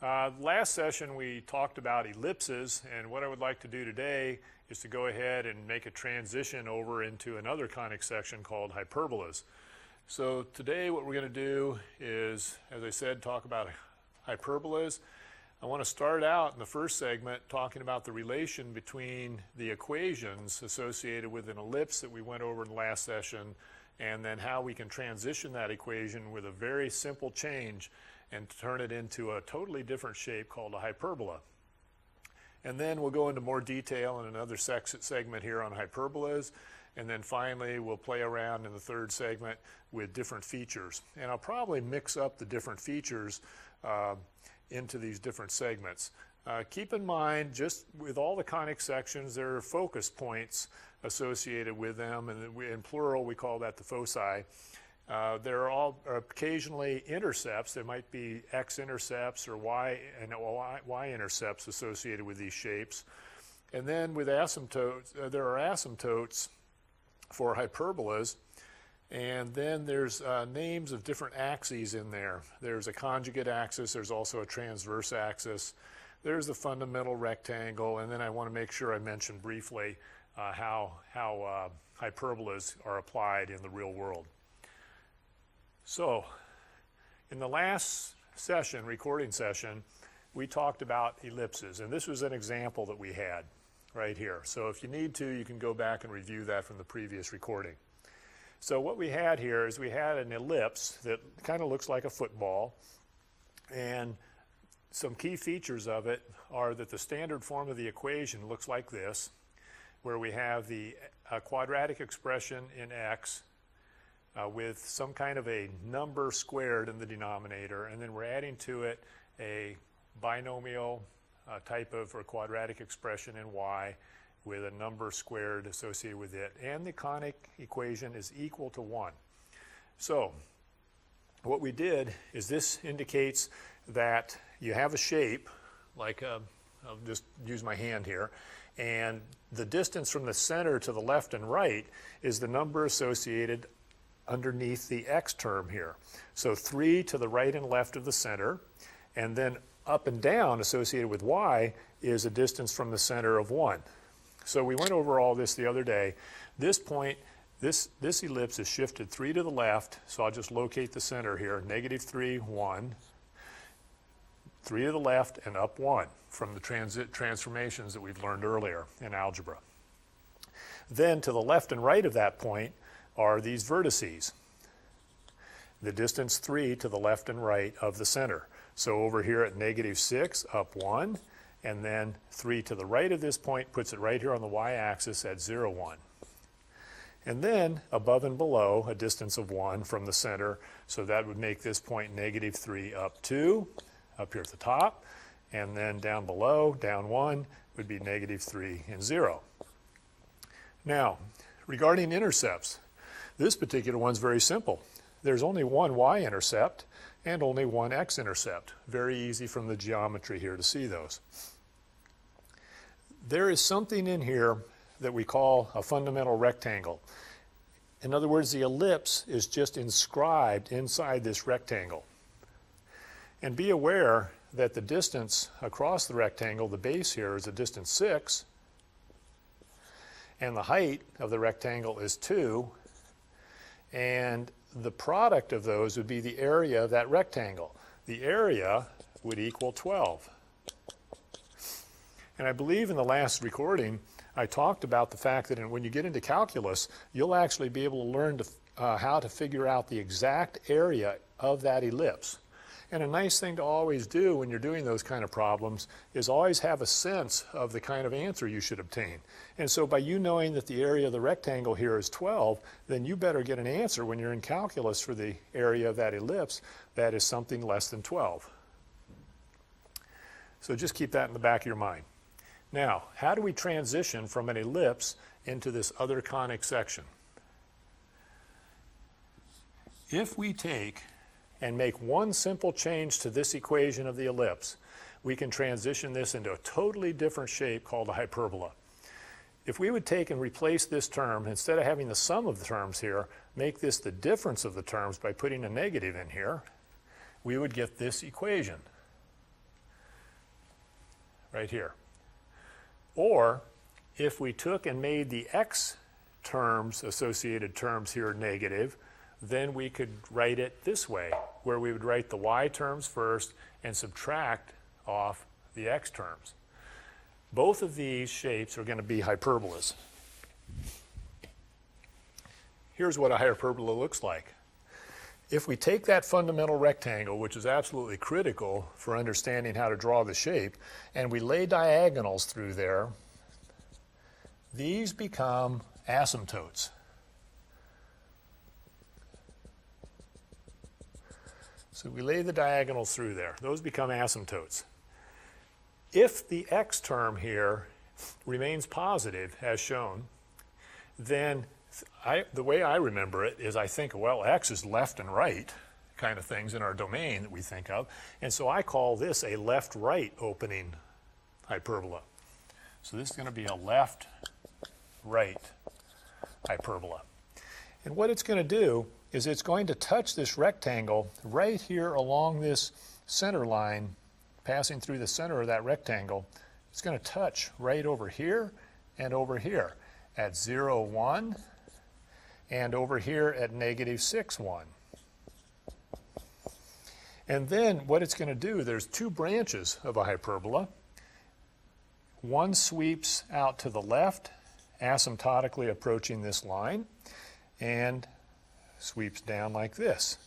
Last session we talked about ellipses, and what I would like to do today is to go ahead and make a transition over into another conic section called hyperbolas. So today what we're going to do is, as I said, talk about hyperbolas. I want to start out in the first segment talking about the relation between the equations associated with an ellipse that we went over in the last session, and then how we can transition that equation with a very simple change and turn it into a totally different shape called a hyperbola. And then we'll go into more detail in another segment here on hyperbolas, and then finally we'll play around in the third segment with different features. And I'll probably mix up the different features into these different segments. Keep in mind, just with all the conic sections, there are focus points associated with them, and in plural we call that the foci. There are all occasionally intercepts. There might be x-intercepts or y-intercepts associated with these shapes. And then with asymptotes, there are asymptotes for hyperbolas. And then there's names of different axes in there. There's a conjugate axis. There's also a transverse axis. There's the fundamental rectangle. And then I want to make sure I mention briefly how hyperbolas are applied in the real world. So, in the last session, recording session, we talked about ellipses, and this was an example that we had right here. So if you need to, you can go back and review that from the previous recording. So what we had here is we had an ellipse that kind of looks like a football, and some key features of it are that the standard form of the equation looks like this, where we have the quadratic expression in x with some kind of a number squared in the denominator, and then we're adding to it a binomial type of or quadratic expression in y with a number squared associated with it, and the conic equation is equal to 1. So what we did is this indicates that you have a shape, like I'll just use my hand here, and the distance from the center to the left and right is the number associated underneath the x term here. So 3 to the right and left of the center, and then up and down associated with y is a distance from the center of 1. So we went over all this the other day. This point, this ellipse is shifted 3 to the left, so I'll just locate the center here, -3, 1, 3 to the left and up 1 from the transformations that we've learned earlier in algebra. Then to the left and right of that point are these vertices, the distance 3 to the left and right of the center. So over here at -6, up 1, and then 3 to the right of this point puts it right here on the y-axis at 0, 1. And then above and below, a distance of 1 from the center, so that would make this point -3, up 2, up here at the top, and then down below, down 1, would be -3 and 0. Now, regarding intercepts, this particular one's very simple. There's only one y-intercept and only one x-intercept. Very easy from the geometry here to see those. There is something in here that we call a fundamental rectangle. In other words, the ellipse is just inscribed inside this rectangle. And be aware that the distance across the rectangle, the base here, is a distance 6, and the height of the rectangle is 2, and the product of those would be the area of that rectangle. The area would equal 12. And I believe in the last recording I talked about the fact that when you get into calculus, you'll actually be able to learn how to figure out the exact area of that ellipse. And a nice thing to always do when you're doing those kind of problems is always have a sense of the kind of answer you should obtain. And so by you knowing that the area of the rectangle here is 12, then you better get an answer when you're in calculus for the area of that ellipse that is something less than 12. So just keep that in the back of your mind. Now, how do we transition from an ellipse into this other conic section? If we take and make one simple change to this equation of the ellipse, we can transition this into a totally different shape called a hyperbola. If we would take and replace this term, instead of having the sum of the terms here, make this the difference of the terms by putting a negative in here, we would get this equation. right here. Or if we took and made the x terms, associated terms here, negative, then we could write it this way, where we would write the y terms first and subtract off the x terms. Both of these shapes are going to be hyperbolas. Here's what a hyperbola looks like. If we take that fundamental rectangle, which is absolutely critical for understanding how to draw the shape, and we lay diagonals through there, these become asymptotes. So we lay the diagonals through there. Those become asymptotes. If the x term here remains positive, as shown, then the way I remember it is I think, well, x is left and right kind of things in our domain that we think of. And so I call this a left-right opening hyperbola. So this is going to be a left-right hyperbola. And what it's going to do is it's going to touch this rectangle right here along this center line, passing through the center of that rectangle. It's going to touch right over here and over here at 0, 1, and over here at negative 6, 1. And then what it's going to do, there's two branches of a hyperbola. One sweeps out to the left, asymptotically approaching this line, and sweeps down like this.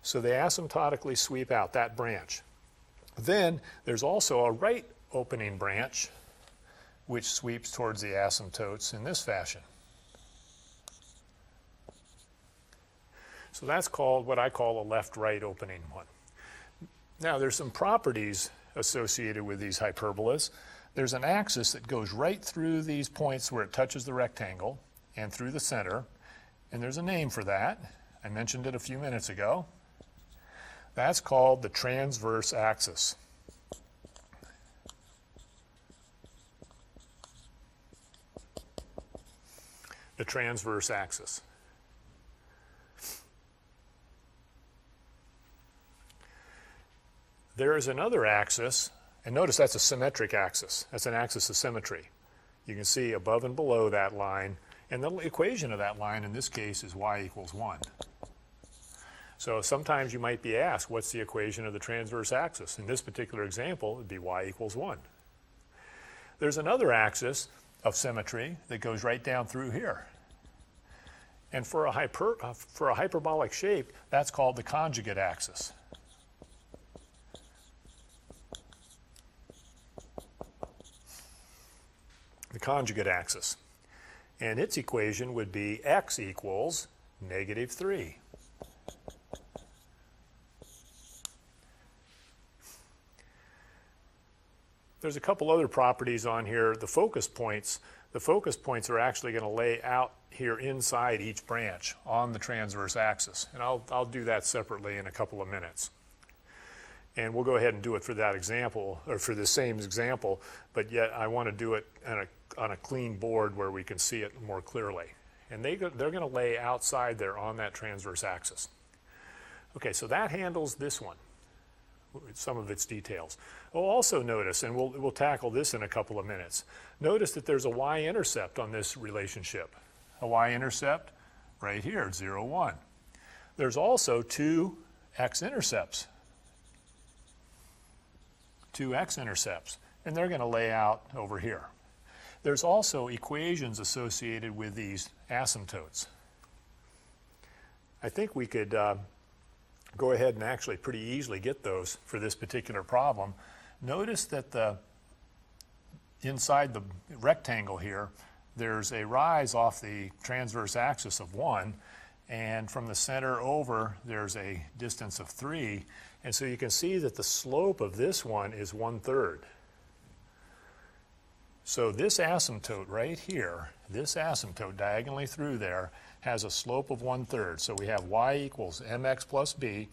So they asymptotically sweep out that branch. Then there's also a right opening branch which sweeps towards the asymptotes in this fashion. So that's called what I call a left-right opening one. Now there's some properties associated with these hyperbolas. There's an axis that goes right through these points where it touches the rectangle and through the center, and there's a name for that. I mentioned it a few minutes ago. That's called the transverse axis. The transverse axis. There is another axis, and notice that's a symmetric axis. That's an axis of symmetry. You can see above and below that line, and the equation of that line in this case is y equals 1. So sometimes you might be asked, what's the equation of the transverse axis? In this particular example, it would be y equals 1. There's another axis of symmetry that goes right down through here. And for a hyperbolic shape, that's called the conjugate axis. The conjugate axis. And its equation would be x equals negative 3. There's a couple other properties on here. The focus points are actually going to lay out here inside each branch on the transverse axis. And I'll do that separately in a couple of minutes. And we'll go ahead and do it for that example, or for the same example, but yet I want to do it on a clean board where we can see it more clearly. And they're going to lay outside there on that transverse axis. Okay, so that handles this one, some of its details. We'll also notice, and we'll tackle this in a couple of minutes, notice that there's a y-intercept on this relationship. A y-intercept right here, 0, 1. There's also two x-intercepts. Two x-intercepts, and they're going to lay out over here. There's also equations associated with these asymptotes. I think we could go ahead and actually pretty easily get those for this particular problem. Notice that inside the rectangle here, there's a rise off the transverse axis of 1, and from the center over, there's a distance of 3. And so you can see that the slope of this one is 1/3. So this asymptote right here, this asymptote diagonally through there, has a slope of 1/3. So we have y equals mx plus b,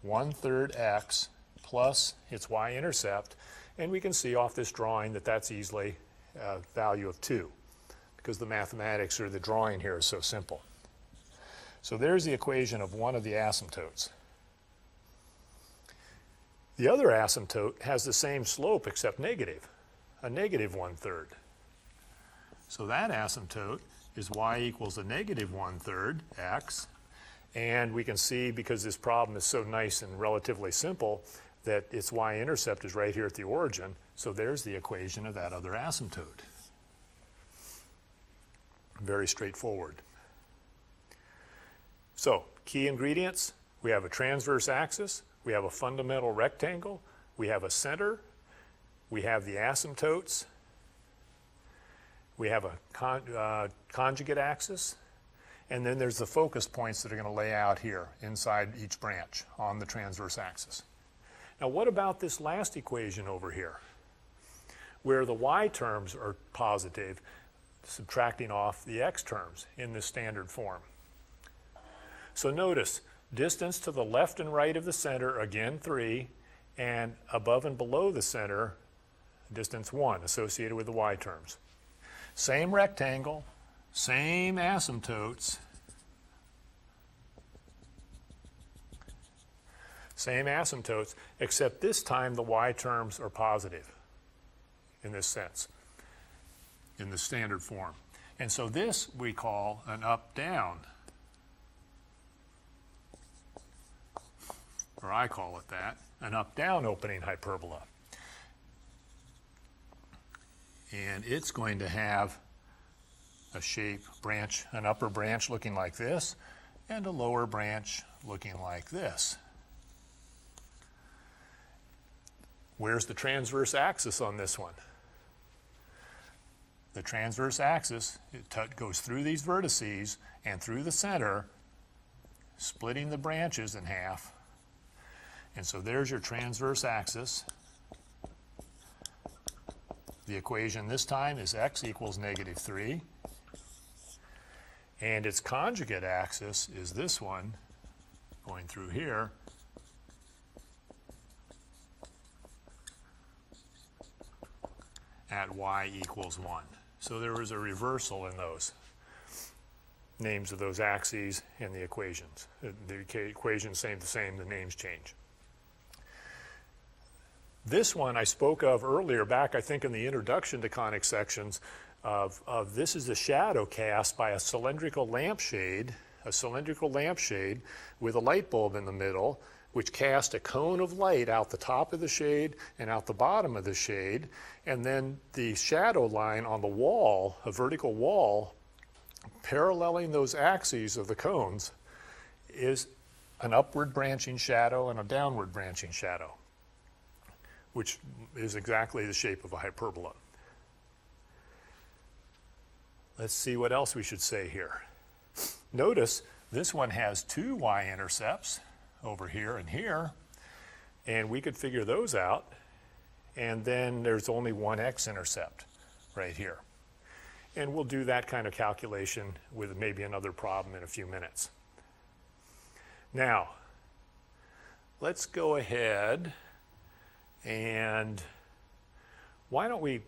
1/3 x plus its y-intercept. And we can see off this drawing that that's easily a value of 2, because the mathematics or the drawing here is so simple. So there's the equation of one of the asymptotes. The other asymptote has the same slope except negative. a negative 1/3. So that asymptote is y equals a negative 1/3 x. And we can see, because this problem is so nice and relatively simple, that its y-intercept is right here at the origin. So there's the equation of that other asymptote. Very straightforward. So, key ingredients: we have a transverse axis, we have a fundamental rectangle, we have a center, we have the asymptotes, we have a conjugate axis, and then there's the focus points that are going to lay out here inside each branch on the transverse axis. Now what about this last equation over here, where the y terms are positive, subtracting off the x terms in the standard form? So notice, distance to the left and right of the center, again 3, and above and below the center, distance 1, associated with the y terms. Same rectangle, same asymptotes, except this time the y terms are positive in this sense, in the standard form. And so this we call an up-down, or I call it that, an up-down opening hyperbola. And it's going to have a shape, branch, an upper branch looking like this, and a lower branch looking like this. Where's the transverse axis on this one? The transverse axis, it goes through these vertices and through the center, splitting the branches in half. And so there's your transverse axis. The equation this time is x equals negative 3. And its conjugate axis is this one, going through here, at y equals 1. So there was a reversal in those names of those axes and the equations. The equations stay the same, the names change. This one I spoke of earlier, back I think in the introduction to conic sections, of this is a shadow cast by a cylindrical lampshade with a light bulb in the middle, which cast a cone of light out the top of the shade and out the bottom of the shade, and then the shadow line on the wall, a vertical wall, paralleling those axes of the cones, is an upward branching shadow and a downward branching shadow, which is exactly the shape of a hyperbola. Let's see what else we should say here. Notice this one has two y-intercepts over here and here, and we could figure those out, and then there's only one x-intercept right here. And we'll do that kind of calculation with maybe another problem in a few minutes. Now, let's go ahead and why don't we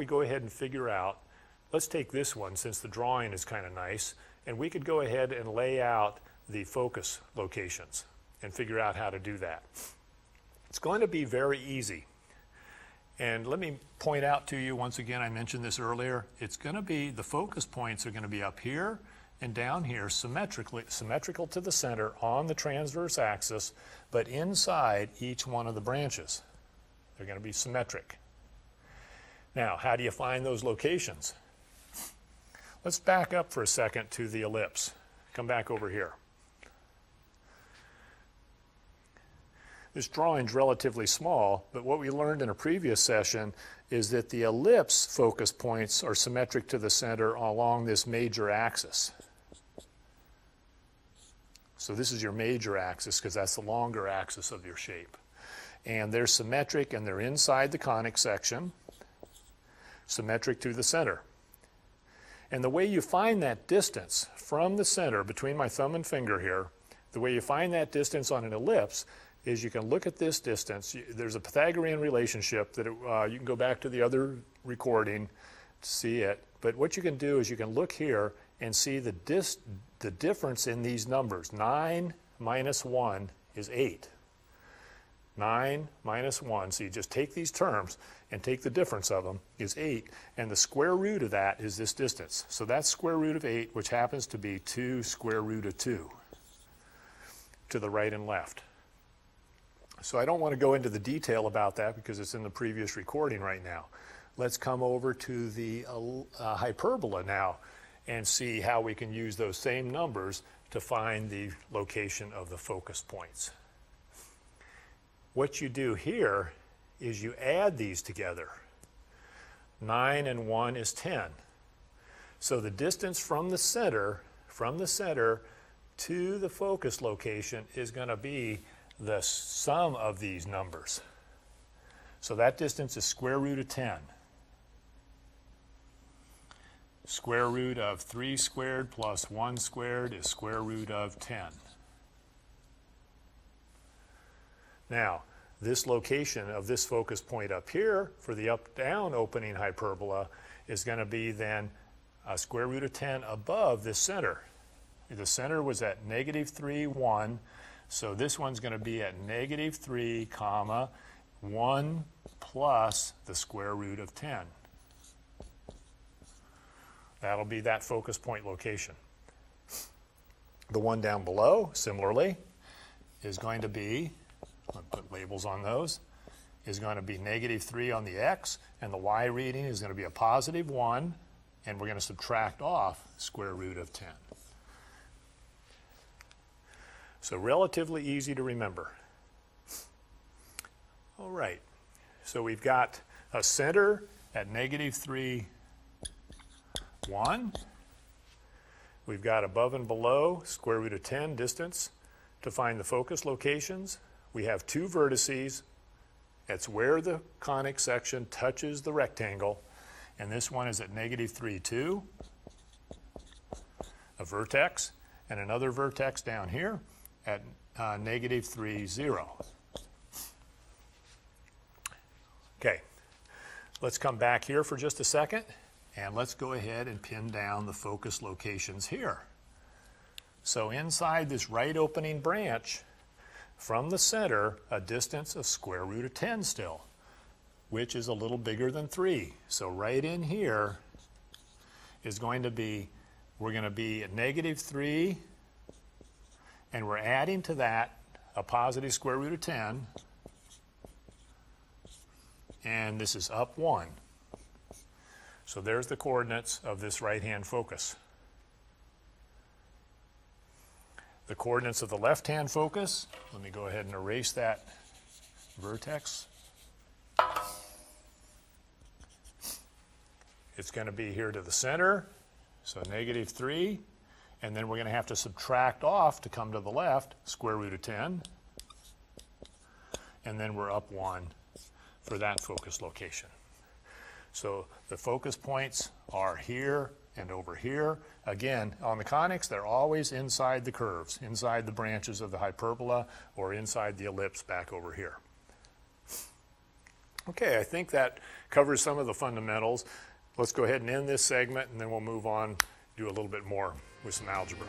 go ahead and figure out, let's take this one since the drawing is kind of nice, and we could go ahead and lay out the focus locations and figure out how to do that. It's going to be very easy. And let me point out to you once again, I mentioned this earlier, it's going to be, the focus points are going to be up here and down here symmetrical to the center on the transverse axis, but inside each one of the branches. They're going to be symmetric. Now, how do you find those locations? Let's back up for a second to the ellipse. Come back over here. This drawing's relatively small, but what we learned in a previous session is that the ellipse focus points are symmetric to the center along this major axis. So this is your major axis because that's the longer axis of your shape. And they're symmetric and they're inside the conic section, symmetric to the center. And the way you find that distance from the center, between my thumb and finger here, the way you find that distance on an ellipse is you can look at this distance. There's a Pythagorean relationship that you can go back to the other recording to see it. But what you can do is you can look here and see the difference in these numbers. 9 minus 1 is 8. 9 minus 1, so you just take these terms and take the difference of them, is 8, and the square root of that is this distance. So that's square root of 8, which happens to be 2 square root of 2 to the right and left. So I don't want to go into the detail about that because it's in the previous recording right now. Let's come over to the hyperbola now and see how we can use those same numbers to find the location of the focus points. What you do here is you add these together. 9 and 1 is 10. So the distance from the center to the focus location is going to be the sum of these numbers. So that distance is square root of 10. Square root of 3 squared plus 1 squared is square root of 10. Now, this location of this focus point up here for the up-down opening hyperbola is going to be then a square root of 10 above this center. The center was at negative 3, 1, so this one's going to be at negative 3, comma, 1 plus the square root of 10. That'll be that focus point location. The one down below, similarly, is going to be, I'll put labels on those, is going to be negative 3 on the x, and the y reading is going to be a positive 1, and we're going to subtract off square root of 10. So relatively easy to remember. All right, so we've got a center at negative 3, 1. We've got above and below square root of 10 distance to find the focus locations. We have two vertices. That's where the conic section touches the rectangle. And this one is at negative 3, 2, a vertex, and another vertex down here at negative 3, 0. Okay, let's come back here for just a second, and let's go ahead and pin down the focus locations here. So inside this right opening branch, from the center, a distance of square root of 10 still, which is a little bigger than 3. So right in here is going to be, we're going to be at negative 3, and we're adding to that a positive square root of 10, and this is up 1. So there's the coordinates of this right-hand focus. The coordinates of the left-hand focus, let me go ahead and erase that vertex. It's going to be here to the center, so negative 3, and then we're going to have to subtract off to come to the left, square root of 10, and then we're up 1 for that focus location. So the focus points are here and over here. Again, on the conics, they're always inside the curves, inside the branches of the hyperbola, or inside the ellipse back over here. Okay, I think that covers some of the fundamentals. Let's go ahead and end this segment, and then we'll move on, do a little bit more with some algebra.